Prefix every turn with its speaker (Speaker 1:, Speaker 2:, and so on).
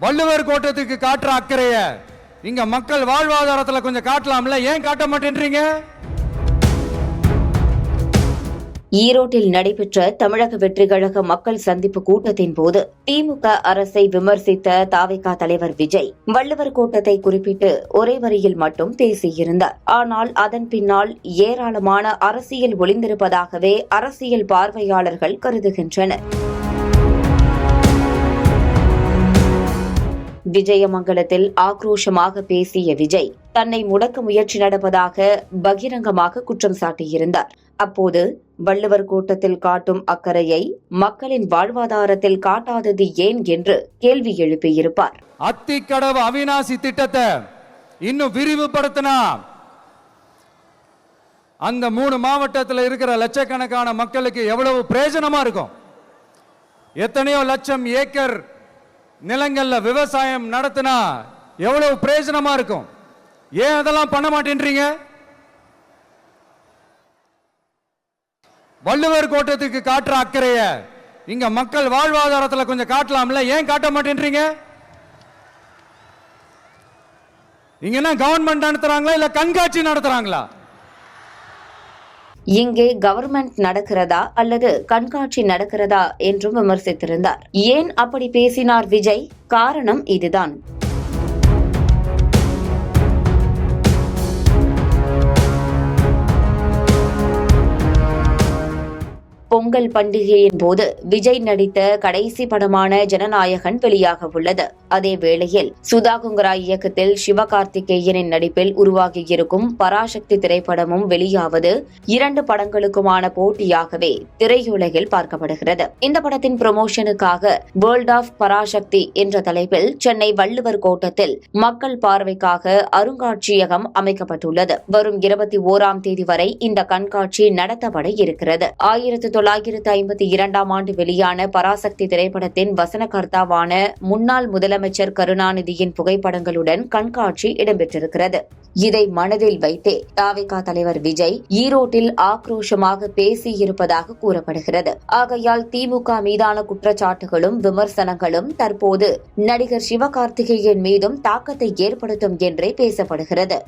Speaker 1: வள்ளுவர் கோட்டத்துக்கு காட்டுற அக்கறைய இங்க மக்கள் வாழ்வாதாரத்துல கொஞ்சம் காட்டலாம்ல, ஏன் காட்ட மாட்டேன்றீங்க?
Speaker 2: ஈரோட்டில் நடைபெற்ற தமிழக வெற்றிக் கழக மக்கள் சந்திப்பு கூட்டத்தின் போது திமுக அரசை விமர்சித்த தாவேகா தலைவர் விஜய் வள்ளுவர் கோட்டத்தை குறிப்பிட்டு ஒரே வரியில் மட்டும் பேசியிருந்தார். ஆனால் அதன் பின்னால் ஏராளமான அரசியல் ஒளிந்திருப்பதாகவே அரசியல் பார்வையாளர்கள் கருதுகின்றனர். விஜயமங்கலத்தில் ஆக்ரோஷமாக பேசிய விஜய் தன்னை முடக்க முயற்சி நடப்பதாக பகிரங்கமாக குற்றம் சாட்டியிருந்தார். அப்போது வள்ளுவர் கோட்டத்தில் காட்டும் அக்கறையை மக்களின் வாழ்வாதாரத்தில் காட்டாதது ஏன் என்று கேள்வி எழுப்பியிருப்பார்.
Speaker 1: அத்திக்கடவு அவிநாசி திட்டத்தை இன்னும் விரிவுபடுத்தினா அந்த 3 மாவட்டத்தில் இருக்கிற லட்சக்கணக்கான மக்களுக்கு எவ்வளவு பிரயோஜனமா இருக்கும். எத்தனையோ லட்சம் ஏக்கர் நிலங்கள்ல விவசாயம் நடத்தினா எவ்வளவு பிரயோஜனமா இருக்கும். ஏன் அதெல்லாம் பண்ண மாட்டேன்றீங்க? வள்ளுவர் கோட்டத்துக்கு காட்டுற அக்கறைய இங்க மக்கள் வாழ்வாதாரத்துல கொஞ்சம் காட்டலாம்ல, ஏன் காட்ட மாட்டேன்றீங்க? இங்க என்ன கவர்மெண்ட் நடத்துறாங்களா இல்ல கண்காட்சி நடத்துறாங்களா?
Speaker 2: இங்கே கவர்மெண்ட் நடக்கிறதா அல்லது கண்காட்சி நடக்கிறதா என்றும் விமர்சித்திருந்தார். ஏன் அப்படி பேசினார் விஜய்? காரணம் இதுதான். பொங்கல் பண்டிகையின் போது விஜய் நடித்த கடைசி படமான ஜனநாயகன் வெளியாக உள்ளது. அதே வேளையில் சுதா குங்கரா இயக்கத்தில் சிவகார்த்திகேயனின் நடிப்பில் உருவாகியிருக்கும் பராசக்தி திரைப்படமும் வெளியாவது 2 படங்களுக்குமான போட்டியாகவே திரையுலகில் பார்க்கப்படுகிறது. இந்த படத்தின் ப்ரமோஷனுக்காக வேர்ல்ட் ஆஃப் பராசக்தி என்ற தலைப்பில் சென்னை வள்ளுவர் கோட்டத்தில் மக்கள் பார்வைக்காக அருங்காட்சியகம் அமைக்கப்பட்டுள்ளது. வரும் 21ஆம் தேதி வரை இந்த கண்காட்சி நடத்தப்பட இருக்கிறது. 1952ஆம் ஆண்டு வெளியான பராசக்தி திரைப்படத்தின் வசனகர்த்தாவான முன்னாள் முதலமைச்சர் கருணாநிதியின் புகைப்படங்களுடன் கண்காட்சி இடம்பெற்றிருக்கிறது. இதை மனதில் வைத்தே தாவேகா தலைவர் விஜய் ஈரோட்டில் ஆக்ரோஷமாக பேசியிருப்பதாக கூறப்படுகிறது. ஆகையால் திமுக மீதான குற்றச்சாட்டுகளும் விமர்சனங்களும் தற்போது நடிகர் சிவகார்த்திகேயன் மீதும் தாக்கத்தை ஏற்படுத்தும் என்றே பேசப்படுகிறது.